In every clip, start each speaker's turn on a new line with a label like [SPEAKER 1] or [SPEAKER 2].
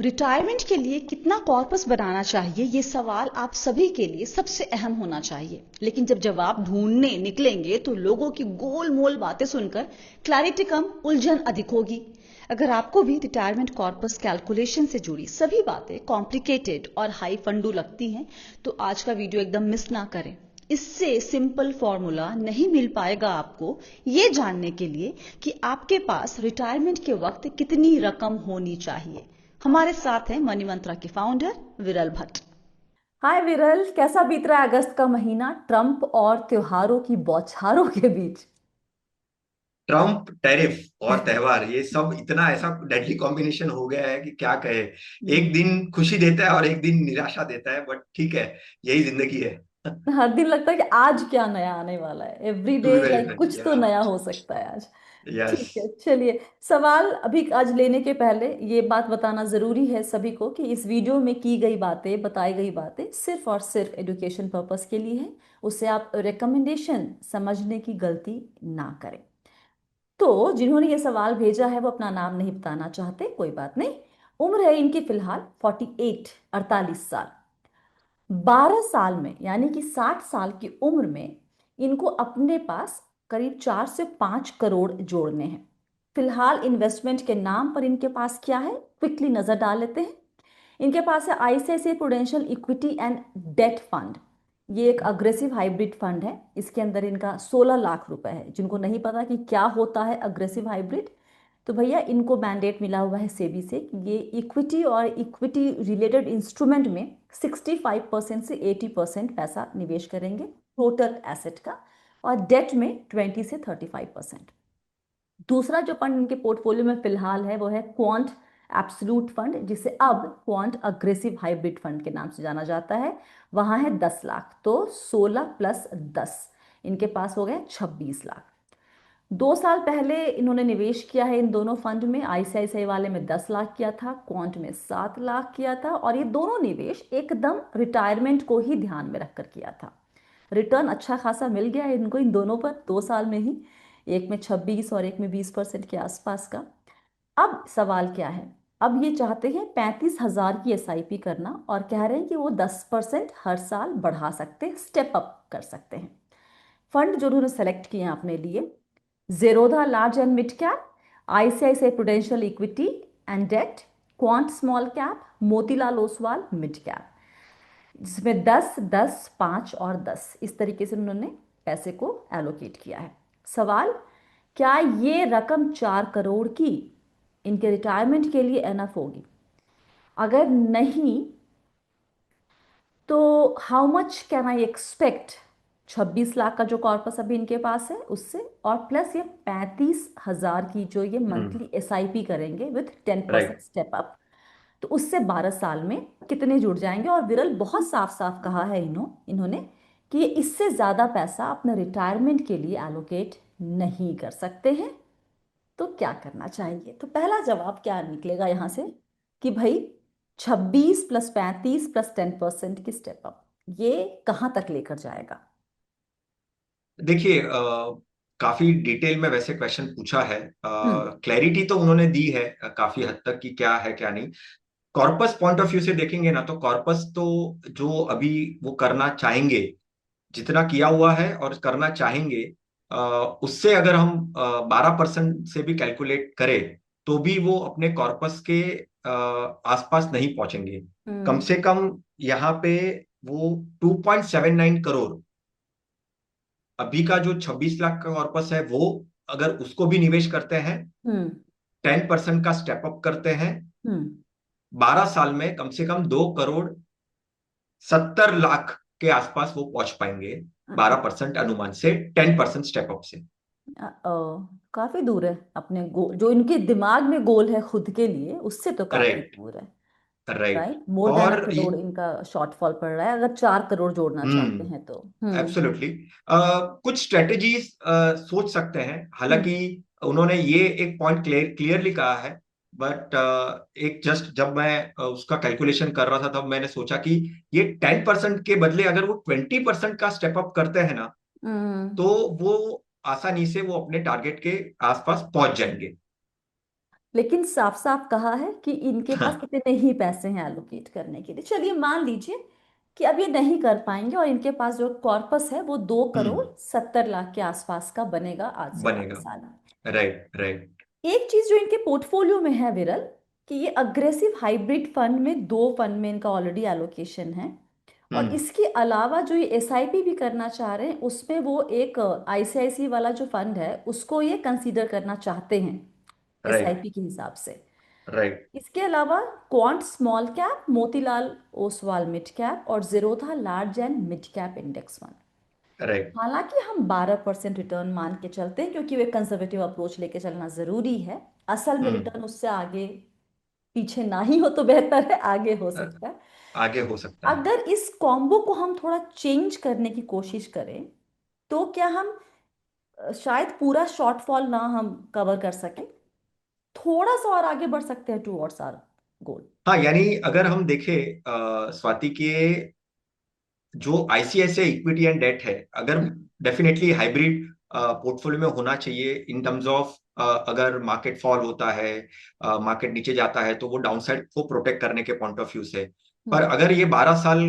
[SPEAKER 1] Retirement के लिए कितना कॉर्पस बनाना चाहिए, ये सवाल आप सभी के लिए सबसे अहम होना चाहिए। लेकिन जब जवाब ढूंढने निकलेंगे तो लोगों की गोल मोल बातें सुनकर क्लैरिटी कम, उलझन अधिक होगी। अगर आपको भी रिटायरमेंट कॉर्पस कैलकुलेशन से जुड़ी सभी बातें कॉम्प्लिकेटेड और हाई फंडू लगती हैं तो आज का वीडियो एकदम मिस ना करें। इससे सिंपल फॉर्मूला नहीं मिल पाएगा आपको ये जानने के लिए कि आपके पास रिटायरमेंट के वक्त कितनी रकम होनी चाहिए। हमारे साथ हैं मनी मंत्रा के फाउंडर विरल भट्ट।
[SPEAKER 2] हाय विरल, कैसा बीत रहा है अगस्त का महीना ट्रम्प और त्योहारों की बौछारों के बीच।
[SPEAKER 3] ट्रम्प, टैरिफ और त्योहार, ये सब इतना ऐसा डेडली कॉम्बिनेशन हो गया है कि क्या कहे। एक
[SPEAKER 2] हम्म।
[SPEAKER 3] दिन खुशी देता है और एक दिन निराशा देता है, बट ठीक है, यही जिंदगी है।
[SPEAKER 2] हर दिन लगता है कि आज क्या नया आने वाला है, every
[SPEAKER 3] two
[SPEAKER 2] day
[SPEAKER 3] be very
[SPEAKER 2] like
[SPEAKER 3] Frank,
[SPEAKER 2] कुछ तो नया हो सकता है आज।
[SPEAKER 3] यस।
[SPEAKER 2] ठीक है, चलिए। सवाल अभी आज लेने के पहले ये बात बताना जरूरी है सभी को कि इस वीडियो में की गई बातें, बताई गई बातें सिर्फ और सिर्फ एजुकेशन पर्पस के लिए है। उससे आप रिकमेंडेशन समझने की गलती ना करें। तो जिन्होंने ये सवाल भेजा है वो अपना नाम नहीं बताना चाहते, कोई बात नहीं। उम्र है इनकी फिलहाल 48, 48 साल। 12 साल में यानी कि 60 साल की उम्र में इनको अपने पास करीब 4 से 5 करोड़ जोड़ने हैं। फिलहाल इन्वेस्टमेंट के नाम पर इनके पास क्या है, क्विकली नजर डाल लेते हैं। इनके पास है ICICI Prudential equity and debt fund. ये एक अग्रेसिव हाइब्रिड फंड है। इसके अंदर इनका 16 लाख रुपए है। जिनको नहीं पता कि क्या होता है अग्रेसिव हाइब्रिड, तो भैया इनको मैंडेट मिला हुआ है सेबी से कि ये इक्विटी और इक्विटी रिलेटेड इंस्ट्रूमेंट में 65% से 80% पैसा निवेश करेंगे टोटल एसेट का, और डेट में 20 से 35%। दूसरा जो फंड इनके पोर्टफोलियो में फिलहाल है वो है क्वांट एब्सोल्यूट फंड, जिसे अब क्वांट अग्रेसिव हाइब्रिड फंड के नाम से जाना जाता है। वहां है 10 लाख, तो 16 + 10 इनके पास हो गए 26 लाख। 2 साल पहले इन्होंने निवेश किया है इन दोनों फंड में। आईसीआईसीआई वाले में 10 लाख किया था, क्वांट में 7 लाख किया था, और ये दोनों निवेश एकदम रिटायरमेंट को ही ध्यान में रखकर किया था। रिटर्न अच्छा खासा मिल गया है इनको इन दोनों पर 2 साल में ही। एक में 26 और एक में 20% के आसपास का। अब सवाल क्या है, अब ये चाहते हैं 35,000 की एसआईपी करना, और कह रहे हैं कि वो 10% हर साल बढ़ा सकते हैं, स्टेप अप कर सकते हैं। फंड जो उन्होंने सेलेक्ट किए हैं अपने लिए, Zerodha large and mid cap, ICICI Prudential equity and debt, Quant small cap, Motilal Oswal mid cap, जिसमें 10, 10, 5 और 10 इस तरीके से उन्होंने पैसे को एलोकेट किया है। सवाल, क्या ये रकम 4 करोड़ की इनके रिटायरमेंट के लिए एनफ होगी? अगर नहीं तो how much can I expect 26 lakh का जो कॉर्पस अभी इनके पास है उससे, और प्लस ये 35,000 की जो ये मंथली एसआईपी करेंगे विथ 10%
[SPEAKER 3] राइट।
[SPEAKER 2] स्टेप अप, तो उससे 12 साल में कितने जुड़ जाएंगे? और विरल बहुत साफ साफ कहा है इन्होंने कि ये इससे ज्यादा पैसा अपने रिटायरमेंट के लिए एलोकेट नहीं कर सकते हैं। तो क्या करना चाहिए? तो पहला जवाब क्या निकलेगा यहां से कि भाई 26 + 35 + 10% की स्टेप अप, ये कहां तक लेकर जाएगा?
[SPEAKER 3] देखिए, काफी डिटेल में वैसे क्वेश्चन पूछा है।
[SPEAKER 2] हम्म।
[SPEAKER 3] क्लैरिटी तो उन्होंने दी है काफी हद तक कि क्या है क्या नहीं। कॉर्पस पॉइंट ऑफ व्यू से देखेंगे ना, तो कॉर्पस तो जो अभी वो करना चाहेंगे, जितना किया हुआ है और करना चाहेंगे, अ, उससे अगर हम 12% से भी कैलकुलेट करें तो भी वो अपने कॉर्पस के आसपास नहीं पहुंचेंगे। कम
[SPEAKER 2] हम्म।
[SPEAKER 3] से कम यहाँ पे वो 2.79 करोड़, अभी का जो 26 लाख का कॉर्पस है वो, अगर उसको भी निवेश करते हैं,
[SPEAKER 2] हम्म।
[SPEAKER 3] 10% का स्टेप अप करते हैं,
[SPEAKER 2] हम्म।
[SPEAKER 3] 12 साल में कम से कम 2 करोड़ 70 लाख के आसपास वो पहुंच पाएंगे। 12% अनुमान से, 10% स्टेप अप से।
[SPEAKER 2] काफी दूर है अपने जो इनके दिमाग में गोल है खुद के लिए, उससे तो काफी
[SPEAKER 3] करेक्ट।
[SPEAKER 2] दूर है।
[SPEAKER 3] राइट।
[SPEAKER 2] राइट, मोर देन अ
[SPEAKER 3] और
[SPEAKER 2] करोड़ इनका शॉर्टफॉल पड़ रहा है अगर 4 करोड़ जोड़ना चाहते हैं तो। हम्म।
[SPEAKER 3] एब्सोल्युटली। कुछ स्ट्रेटेजीज सोच सकते हैं,
[SPEAKER 2] हम्म।
[SPEAKER 3] हालांकि उन्होंने ये एक पॉइंट क्लियरली कहा है। बट एक जस्ट जब मैं उसका कैलकुलेशन कर रहा था तब मैंने सोचा कि ये 10% के बदले अगर वो 20% का स्टेप अप करते हैं ना,
[SPEAKER 2] हम्म।
[SPEAKER 3] तो वो आसानी से वो अपने टारगेट के आसपास पहुंच जाएंगे।
[SPEAKER 2] लेकिन साफ साफ कहा है कि इनके पास इतने ही पैसे हैं एलोकेट करने के लिए। चलिए मान लीजिए कि अब ये नहीं कर पाएंगे और इनके पास जो कॉर्पस है वो 2 करोड़ 70 लाख के आसपास का बनेगा आज से आगे
[SPEAKER 3] बनेगा।
[SPEAKER 2] साल।
[SPEAKER 3] Right right.
[SPEAKER 2] एक चीज जो इनके पोर्टफोलियो में है विरल, कि ये अग्रेसिव हाइब्रिड फंड में 2 फंड में इनका ऑलरेडी एलोकेशन है। और
[SPEAKER 3] हम्म।
[SPEAKER 2] इसके अलावा जो ये एसआईपी भी करना चाह रहे हैं उसमें वो एक आईसीआईसी वाला जो फंड है उसको ये कंसीडर करना चाहते हैं
[SPEAKER 3] राइट
[SPEAKER 2] एसआईपी के हिसाब से।
[SPEAKER 3] राइट
[SPEAKER 2] इसके अलावा Quant small cap, Motilal Oswal mid cap और Zerodha large and mid cap index fund.
[SPEAKER 3] Right.
[SPEAKER 2] हालांकि हम 12% रिटर्न मान के चलते हैं क्योंकि वे कंजर्वेटिव अप्रोच लेके चलना जरूरी है। असल में
[SPEAKER 3] हम्म।
[SPEAKER 2] रिटर्न उससे आगे पीछे ना ही हो तो बेहतर है, आगे हो
[SPEAKER 3] अ,
[SPEAKER 2] सकता है।
[SPEAKER 3] आगे हो सकता है।
[SPEAKER 2] अगर इस कॉम्बो को हम थोड़ा चेंज करने की कोशिश करें तो क्या हम शायद पूरा शॉर्टफॉल ना हम कवर कर सके, थोड़ा सा और आगे बढ़ सकते हैं टूवर्ड्स आवर गोल।
[SPEAKER 3] हाँ, यानी अगर हम देखें स्वाति के जो आईसीआईसीआई इक्विटी एंड डेट है, अगर
[SPEAKER 2] हम्म।
[SPEAKER 3] डेफिनेटली हाइब्रिड पोर्टफोलियो में होना चाहिए इन टर्म्स ऑफ अगर मार्केट फॉल होता है, मार्केट नीचे जाता है, तो वो डाउनसाइड को प्रोटेक्ट करने के पॉइंट ऑफ व्यू से। पर
[SPEAKER 2] हम्म।
[SPEAKER 3] अगर ये 12 साल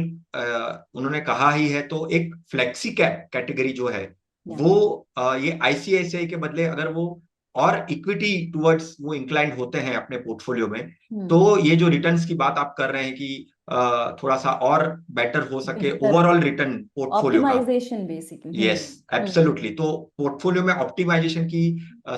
[SPEAKER 3] उन्होंने कहा ही है, तो एक फ्लेक्सी कैप कैटेगरी जो है
[SPEAKER 2] या।
[SPEAKER 3] वो ये आईसीआईसीआई के बदले अगर वो और इक्विटी टुवर्ड्स वो इंक्लाइंड होते हैं अपने पोर्टफोलियो में, तो
[SPEAKER 2] हम्म।
[SPEAKER 3] ये जो रिटर्न्स की बात आप कर रहे हैं कि थोड़ा सा और बेटर हो सके
[SPEAKER 2] बेहतर
[SPEAKER 3] ओवरऑल रिटर्न पोर्टफोलियो का।
[SPEAKER 2] Optimization basically.
[SPEAKER 3] Yes, absolutely. तो पोर्टफोलियो में ऑप्टिमाइजेशन की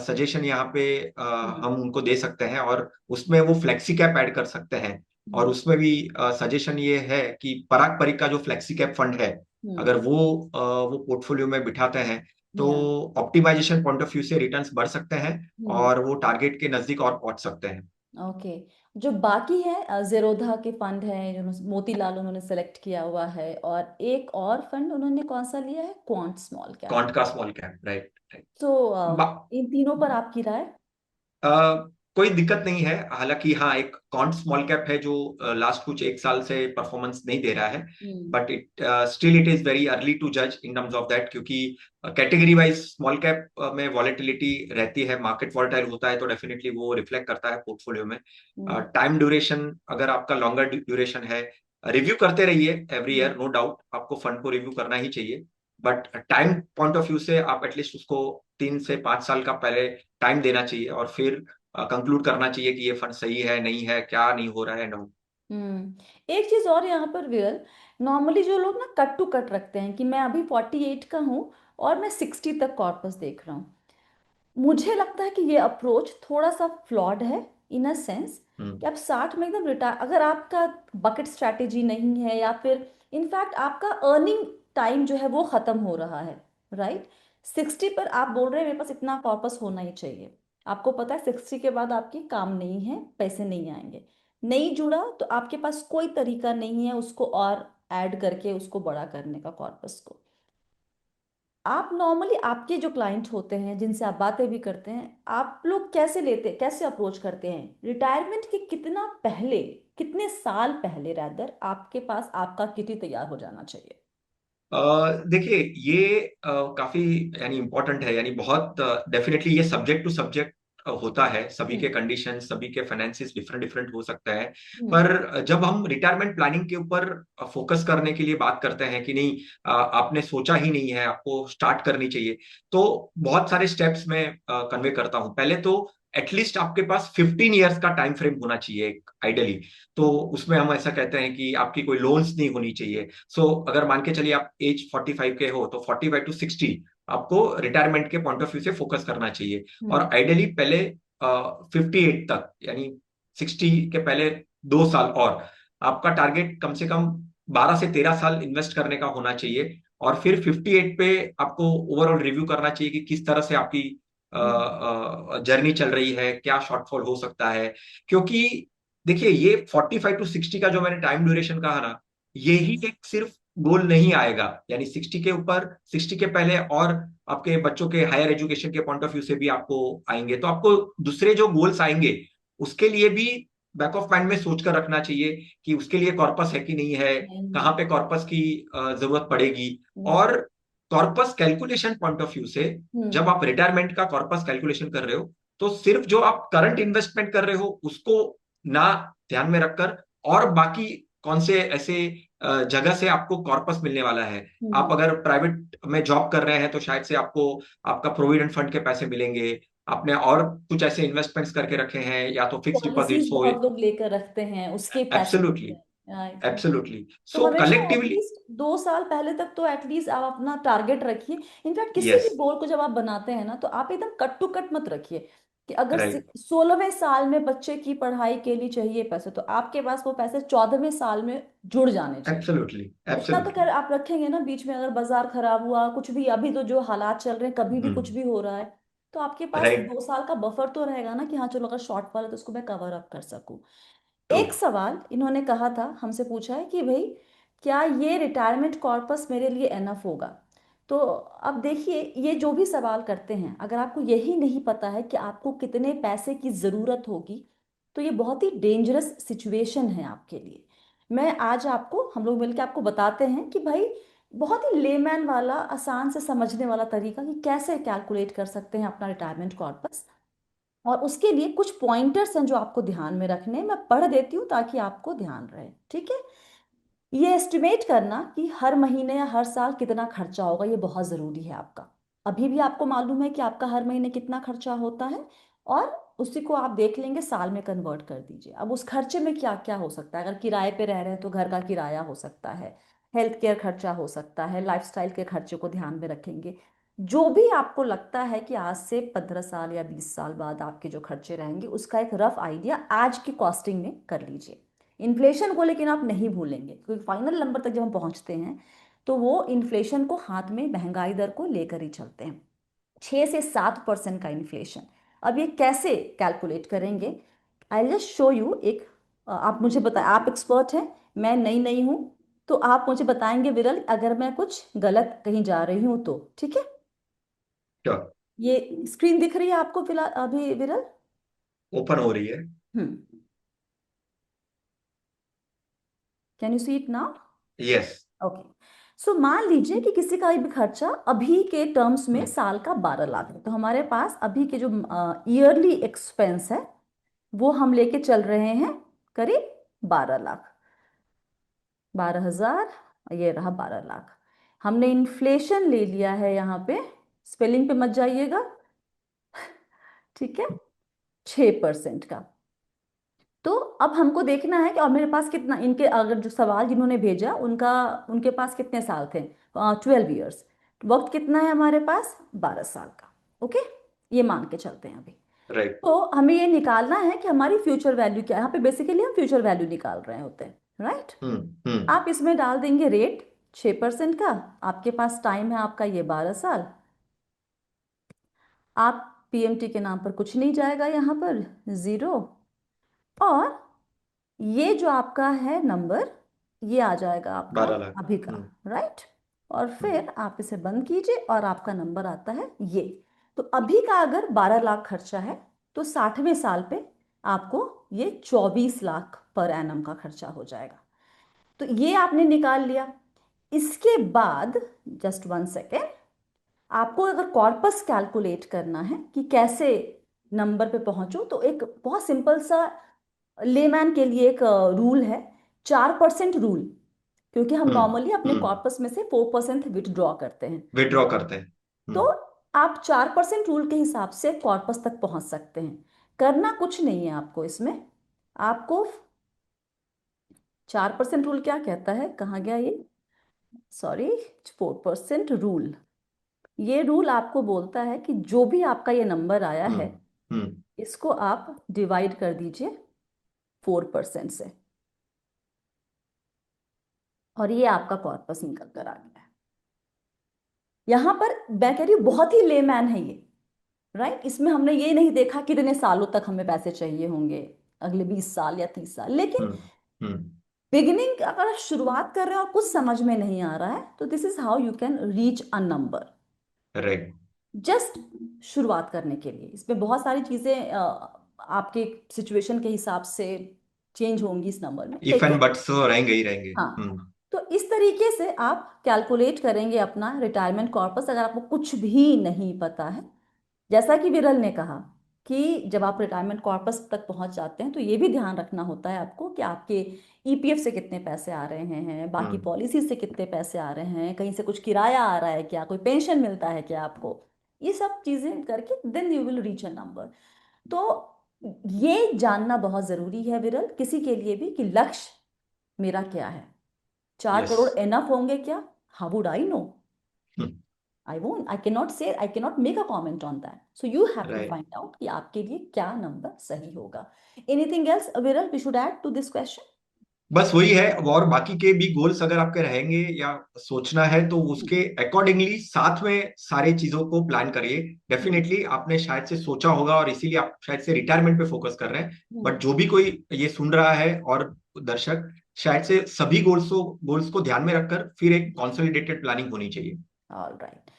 [SPEAKER 3] सजेशन यहाँ पे
[SPEAKER 2] हम्म।
[SPEAKER 3] हम उनको दे सकते हैं, और उसमें वो फ्लेक्सी कैप ऐड कर सकते हैं। और
[SPEAKER 2] हम्म।
[SPEAKER 3] उसमें भी सजेशन ये है कि पराग परिक का जो फ्लेक्सी कैप फंड है,
[SPEAKER 2] हम्म।
[SPEAKER 3] अगर वो पोर्टफोलियो में बिठाते हैं, तो
[SPEAKER 2] या।
[SPEAKER 3] ऑप्टिमाइजेशन पॉइंट ऑफ व्यू से रिटर्न्स बढ़ सकते हैं
[SPEAKER 2] हम्म।
[SPEAKER 3] और वो टारगेट के नजदीक और पहुंच सकते हैं।
[SPEAKER 2] ओके। जो बाकी है जेरोधा के फंड है जो मोतीलाल उन्होंने सेलेक्ट किया हुआ है, और एक और फंड उन्होंने कौन सा लिया है, क्वांट स्मॉल कैप।
[SPEAKER 3] क्वांट का स्मॉल कैप, राइट राइट।
[SPEAKER 2] तो इन तीनों पर आपकी राय।
[SPEAKER 3] अ, कोई दिक्कत नहीं है। हालांकि हाँ, एक कॉन्ट स्मॉल कैप है जो लास्ट कुछ एक साल से परफॉर्मेंस नहीं दे रहा है,
[SPEAKER 2] hmm.
[SPEAKER 3] But still it is very early to जज इन टर्म्स ऑफ दैट, क्योंकि कैटेगरी वाइज स्मॉल कैप में वॉलेटिलिटी रहती है, मार्केट वॉलेटाइल होता है, तो डेफिनेटली वो रिफ्लेक्ट करता है पोर्टफोलियो में।
[SPEAKER 2] हम्म।
[SPEAKER 3] टाइम ड्यूरेशन, अगर आपका लॉन्गर ड्यूरेशन है, रिव्यू करते रहिए एवरी ईयर, नो डाउट आपको फंड को रिव्यू करना ही चाहिए। But time point of view से आप एटलीस्ट उसको 3 से 5 साल का पहले टाइम देना चाहिए, और फिर कंक्लूड करना चाहिए कि ये फंड सही है नहीं है, क्या नहीं हो रहा है, नो।
[SPEAKER 2] एक चीज और यहाँ पर विरल, नॉर्मली जो लोग ना कट टू कट रखते हैं कि मैं अभी 48 का हूँ और मैं 60 तक कॉर्पस देख रहा हूँ, मुझे लगता है कि ये अप्रोच थोड़ा सा फ्लॉड है इन अ सेंस कि आप 60 में एकदम रिटायर, अगर आपका बकेट स्ट्रैटेजी नहीं है या फिर इनफैक्ट आपका अर्निंग टाइम जो है वो खत्म हो रहा है, राइट। 60 पर आप बोल रहे हैं मेरे पास इतना कॉर्पस होना ही चाहिए, आपको पता है 60 के बाद आपकी काम नहीं है, पैसे नहीं आएंगे, नहीं जुड़ा तो आपके पास कोई तरीका नहीं है उसको और ऐड करके उसको बड़ा करने का कॉर्पस को। आप नॉर्मली आपके जो क्लाइंट होते हैं जिनसे आप बातें भी करते हैं, आप लोग कैसे लेते, कैसे अप्रोच करते हैं रिटायरमेंट के कितना पहले, कितने साल पहले रैदर आपके पास आपका किटी तैयार हो जाना चाहिए।
[SPEAKER 3] देखिए, ये काफी यानी इम्पोर्टेंट है, यानी बहुत डेफिनेटली ये सब्जेक्ट टू सब्जेक्ट होता है, सभी के
[SPEAKER 2] हम्म।
[SPEAKER 3] कंडीशन, सभी के फाइनेंसिस डिफरेंट डिफरेंट हो सकते हैं।
[SPEAKER 2] हम्म।
[SPEAKER 3] पर जब हम रिटायरमेंट प्लानिंग के ऊपर फोकस करने के लिए बात करते हैं कि नहीं, आपने सोचा ही नहीं है, आपको स्टार्ट करनी चाहिए, तो बहुत सारे स्टेप्स में कन्वे करता हूं। पहले तो एटलीस्ट आपके पास 15 ईयर्स का टाइम फ्रेम होना चाहिए आइडली। तो उसमें हम ऐसा कहते हैं कि आपकी कोई लोन्स नहीं होनी चाहिए। सो अगर मान के चलिए आप एज 45 के हो, तो 45 to 60 आपको रिटायरमेंट के पॉइंट ऑफ व्यू से फोकस करना चाहिए। और
[SPEAKER 2] हम्म।
[SPEAKER 3] आइडियली पहले 58 तक, यानी 60 के पहले 2 साल और आपका टारगेट कम से कम 12 से 13 साल इन्वेस्ट करने का होना चाहिए। और फिर 58 पे आपको ओवरऑल रिव्यू करना चाहिए कि किस तरह से आपकी
[SPEAKER 2] हम्म।
[SPEAKER 3] जर्नी चल रही है, क्या शॉर्टफॉल हो सकता है। क्योंकि देखिए, ये 45 to 60 का जो मैंने टाइम ड्यूरेशन कहा ना, यही एक सिर्फ गोल नहीं आएगा, यानी 60 के ऊपर, 60 के पहले और आपके बच्चों के हायर एजुकेशन के पॉइंट ऑफ व्यू से भी आपको आएंगे, तो आपको दूसरे जो गोल्स आएंगे उसके लिए भी बैक ऑफ माइंड में सोचकर रखना चाहिए कि उसके लिए कॉर्पस है कि नहीं है,
[SPEAKER 2] नहीं।
[SPEAKER 3] कहाँ पे कॉर्पस की जरूरत पड़ेगी।
[SPEAKER 2] या।
[SPEAKER 3] और corpus calculation point of view से,
[SPEAKER 2] हम्म।
[SPEAKER 3] जब आप रिटायरमेंट का कॉर्पस कैलकुलेशन कर रहे हो, तो सिर्फ जो आप करंट इन्वेस्टमेंट कर रहे हो उसको ना ध्यान में रखकर, और बाकी कौन से ऐसे जगह से आपको कॉर्पस मिलने वाला है। आप
[SPEAKER 2] हम्म।
[SPEAKER 3] अगर प्राइवेट में जॉब कर रहे हैं तो शायद से आपको आपका प्रोविडेंट फंड के पैसे मिलेंगे। आपने और कुछ ऐसे इन्वेस्टमेंट्स करके रखे हैं, या तो फिक्स डिपॉजिट्स
[SPEAKER 2] पॉलिसीज
[SPEAKER 3] हो।
[SPEAKER 2] बहुत लोग लेकर रखते हैं, उसके पैसे
[SPEAKER 3] एब्सोल्युटली,
[SPEAKER 2] मिलते हैं, राइट।
[SPEAKER 3] एब्सोल्युटली।
[SPEAKER 2] तो
[SPEAKER 3] सो
[SPEAKER 2] हमेशा
[SPEAKER 3] कलेक्टिवली।
[SPEAKER 2] एटलीस्ट 2 साल पहले तक तो एटलीस्ट आप अपना टारगेट रखिए। इनफैक्ट किसी
[SPEAKER 3] यस।
[SPEAKER 2] भी गोल को जब आप बनाते हैं ना, तो आप एकदम कट टू कट मत रखिए कि अगर
[SPEAKER 3] राइट।
[SPEAKER 2] 16वें साल में बच्चे की पढ़ाई के लिए चाहिए पैसे, तो आपके पास वो पैसे 14वें साल में जुड़ जाने चाहिए।
[SPEAKER 3] एब्सोल्युटली,
[SPEAKER 2] इतना तो खैर
[SPEAKER 3] एब्सोल्युटली।
[SPEAKER 2] आप रखेंगे ना, बीच में अगर बाजार खराब हुआ कुछ भी, अभी तो जो हालात चल रहे हैं, कभी भी कुछ
[SPEAKER 3] हम्म।
[SPEAKER 2] भी हो रहा है, तो आपके पास
[SPEAKER 3] राइट।
[SPEAKER 2] 2 साल का बफर तो रहेगा ना कि हाँ चलो, अगर शॉर्टफॉल है तो उसको मैं कवर अप कर सकूं।
[SPEAKER 3] ट्रू।
[SPEAKER 2] एक सवाल इन्होंने कहा था, हमसे पूछा है कि भाई क्या ये रिटायरमेंट कॉर्पस मेरे लिए एनफ होगा। तो अब देखिए, ये जो भी सवाल करते हैं, अगर आपको यही नहीं पता है कि आपको कितने पैसे की ज़रूरत होगी, तो ये बहुत ही डेंजरस सिचुएशन है आपके लिए। मैं आज आपको, हम लोग मिलकर आपको बताते हैं कि भाई बहुत ही लेमैन वाला, आसान से समझने वाला तरीका कि कैसे कैलकुलेट कर सकते हैं अपना रिटायरमेंट कॉर्पस। और उसके लिए कुछ पॉइंटर्स हैं जो आपको ध्यान में रखने हैं। मैं पढ़ देती हूँ ताकि आपको ध्यान रहे, ठीक है। ये एस्टिमेट करना कि हर महीने या हर साल कितना खर्चा होगा, ये बहुत ज़रूरी है आपका। अभी भी आपको मालूम है कि आपका हर महीने कितना खर्चा होता है, और उसी को आप देख लेंगे, साल में कन्वर्ट कर दीजिए। अब उस खर्चे में क्या क्या हो सकता है, अगर किराए पे रह रहे हैं तो घर का किराया हो सकता है, हेल्थ केयर खर्चा हो सकता है, लाइफस्टाइल के खर्चे को ध्यान में रखेंगे। जो भी आपको लगता है कि आज से 15 साल या 20 साल बाद आपके जो खर्चे रहेंगे, उसका एक रफ आइडिया आज की कॉस्टिंग में कर लीजिए। इन्फ्लेशन को लेकिन आप नहीं भूलेंगे, क्योंकि फाइनल नंबर तक जब हम पहुंचते हैं तो वो इन्फ्लेशन को हाथ में, महंगाई दर को लेकर ही चलते हैं। 6 से 7% का इन्फ्लेशन। अब ये कैसे कैलकुलेट करेंगे, आई जस्ट शो यू एक। आप मुझे बताएं, आप एक्सपर्ट हैं, मैं नई नई हूं, तो आप मुझे बताएंगे विरल, अगर मैं कुछ गलत कहीं जा रही हूं तो, ठीक है।
[SPEAKER 3] श्योर।
[SPEAKER 2] ये स्क्रीन दिख रही है आपको फिलहाल अभी विरल?
[SPEAKER 3] ओपन हो रही है।
[SPEAKER 2] Hmm. Can you see it now?
[SPEAKER 3] Yes.
[SPEAKER 2] Okay. So मान लीजिए कि किसी का भी खर्चा अभी के टर्म्स में
[SPEAKER 3] हम्म।
[SPEAKER 2] साल का 12 लाख है, तो हमारे पास अभी के जो ईयरली एक्सपेंस है, वो हम लेके चल रहे हैं करीब 12 लाख, 12,000। ये रहा 12 लाख। हमने इन्फ्लेशन ले लिया है यहाँ पे, स्पेलिंग पे मत जाइएगा, ठीक है, 6% का। तो अब हमको देखना है कि, और मेरे पास कितना, इनके अगर जो सवाल जिन्होंने भेजा उनका, उनके पास कितने साल थे, 12 ईयर्स। वक्त कितना है हमारे पास, 12 साल का। ओके, ये मान के चलते हैं अभी।
[SPEAKER 3] राइट।
[SPEAKER 2] तो हमें ये निकालना है कि हमारी फ्यूचर वैल्यू क्या है। यहाँ पे बेसिकली हम फ्यूचर वैल्यू निकाल रहे होते हैं, राइट।
[SPEAKER 3] हम्म। हम्म।
[SPEAKER 2] आप इसमें डाल देंगे रेट 6% का, आपके पास टाइम है आपका ये 12 साल। आप पीएमटी के नाम पर कुछ नहीं जाएगा यहाँ पर, जीरो। और ये जो आपका है नंबर, ये आ जाएगा आपका
[SPEAKER 3] 12 लाख।
[SPEAKER 2] अभी का,
[SPEAKER 3] हम्म।
[SPEAKER 2] राइट। और
[SPEAKER 3] हम्म।
[SPEAKER 2] फिर आप इसे बंद कीजिए और आपका नंबर आता है ये। तो अभी का अगर 12 लाख खर्चा है, तो 60वें साल पे आपको ये 24 लाख पर एनम का खर्चा हो जाएगा। तो ये आपने निकाल लिया। इसके बाद, जस्ट 1 सेकेंड, आपको अगर कॉर्पस कैलकुलेट करना है कि कैसे नंबर पे पहुंचो, तो एक बहुत सिंपल सा लेमैन के लिए एक रूल है, 4% रूल। क्योंकि हम
[SPEAKER 3] हम्म।
[SPEAKER 2] नॉर्मली अपने
[SPEAKER 3] हम्म।
[SPEAKER 2] कॉर्पस में से 4% विथड्रॉ करते हैं।
[SPEAKER 3] विड्रॉ करते हैं।
[SPEAKER 2] तो
[SPEAKER 3] हम्म।
[SPEAKER 2] आप 4% रूल के हिसाब से कॉर्पस तक पहुंच सकते हैं। करना कुछ नहीं है आपको इसमें। आपको 4% रूल क्या कहता है, कहाँ गया ये, सॉरी, 4% रूल। ये रूल आपको बोलता है कि जो भी आपका ये नंबर आया है,
[SPEAKER 3] हम्म। हम्म।
[SPEAKER 2] इसको आप डिवाइड कर दीजिए 4% से, और ये आपका कॉर्पस निकल कर आ गया है। यहां पर मैं कह रही हूँ बहुत ही लेमैन है ये, राइट। इसमें हमने ये नहीं देखा कितने सालों तक हमें पैसे चाहिए होंगे, अगले 20 साल या 30 साल। लेकिन
[SPEAKER 3] हम्म। हम्म।
[SPEAKER 2] बिगिनिंग, अगर आप शुरुआत कर रहे हैं और कुछ समझ में नहीं आ रहा है, तो this is how you can reach a number.
[SPEAKER 3] Right.
[SPEAKER 2] Just शुरुआत करने के लिए इसमें बहुत सारी चीजें आपके सिचुएशन के हिसाब से चेंज होंगी इस नंबर में,
[SPEAKER 3] इफ एंड
[SPEAKER 2] लेकिन
[SPEAKER 3] बट्स तो रहेंगे ही रहेंगे।
[SPEAKER 2] हाँ। तो इस तरीके से आप कैलकुलेट करेंगे अपना रिटायरमेंट कॉर्पस, अगर आपको कुछ भी नहीं पता है। जैसा कि विरल ने कहा, कि जब आप रिटायरमेंट कॉर्पस तक पहुंच जाते हैं तो ये भी ध्यान रखना होता है आपको कि आपके ईपीएफ से कितने पैसे आ रहे हैं, बाकी
[SPEAKER 3] हम्म।
[SPEAKER 2] पॉलिसी से कितने पैसे आ रहे हैं, कहीं से कुछ किराया आ रहा है क्या, कोई पेंशन मिलता है क्या आपको, ये सब चीजें करके then you will reach a number. तो ये जानना बहुत जरूरी है विरल, किसी के लिए भी, कि लक्ष्य मेरा क्या है। 4 करोड़
[SPEAKER 3] यस।
[SPEAKER 2] एनफ होंगे क्या? How would I know? I won't, I cannot say, I cannot make a comment on that. So you have to
[SPEAKER 3] right.
[SPEAKER 2] find out कि आपके लिए क्या नंबर सही होगा। Anything else, Viral, we should add to this question?
[SPEAKER 3] बस वही है। और बाकी के भी गोल्स अगर आपके रहेंगे या सोचना है तो उसके अकॉर्डिंगली साथ में सारे चीजों को प्लान करिए।
[SPEAKER 2] हम्म,
[SPEAKER 3] डेफिनेटली आपने शायद से सोचा होगा और इसीलिए आप शायद से रिटायरमेंट पे फोकस कर रहे हैं।
[SPEAKER 2] हम्म,
[SPEAKER 3] बट जो भी कोई ये सुन रहा है और दर्शक, शायद से सभी गोल्स को ध्यान में रखकर फिर एक कॉन्सोलिडेटेड प्लानिंग होनी चाहिए।
[SPEAKER 2] All right.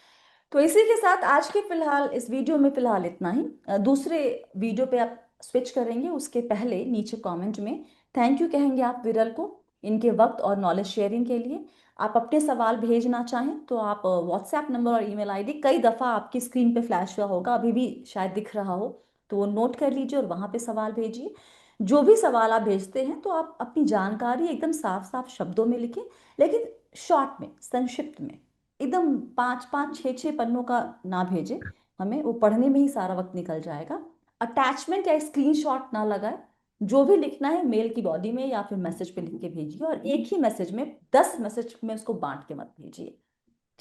[SPEAKER 2] तो इसी के साथ आज के फिलहाल इस वीडियो में फिलहाल इतना ही। दूसरे वीडियो पे आप स्विच करेंगे, उसके पहले नीचे कमेंट में थैंक यू कहेंगे आप विरल को इनके वक्त और नॉलेज शेयरिंग के लिए। आप अपने सवाल भेजना चाहें तो आप व्हाट्सएप नंबर और ईमेल आईडी कई दफ़ा आपकी स्क्रीन पे फ्लैश हुआ होगा, अभी भी शायद दिख रहा हो, तो वो नोट कर लीजिए और वहाँ पे सवाल भेजिए। जो भी सवाल आप भेजते हैं तो आप अपनी जानकारी एकदम साफ साफ शब्दों में लिखें, लेकिन शॉर्ट में, संक्षिप्त में, एकदम 5-5 6-6 पन्नों का ना भेजें, हमें वो पढ़ने में ही सारा वक्त निकल जाएगा। अटैचमेंट या स्क्रीनशॉट ना लगाए। जो भी लिखना है मेल की बॉडी में या फिर मैसेज पे लिख के भेजिए, और एक ही मैसेज में 10 मैसेज में उसको बांट के मत भेजिए।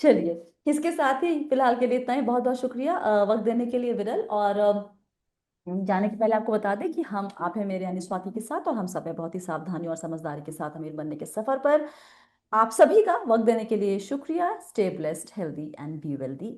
[SPEAKER 2] चलिए, इसके साथ ही फिलहाल के लिए इतना ही। बहुत बहुत शुक्रिया वक्त देने के लिए विरल। और जाने के पहले आपको बता दें कि हम आप हैं मेरे यानी स्वाति के साथ, और हम सब हैं बहुत ही सावधानी और समझदारी के साथ अमीर बनने के सफर पर। आप सभी का वक्त देने के लिए शुक्रिया। Stay blessed, healthy and be wealthy.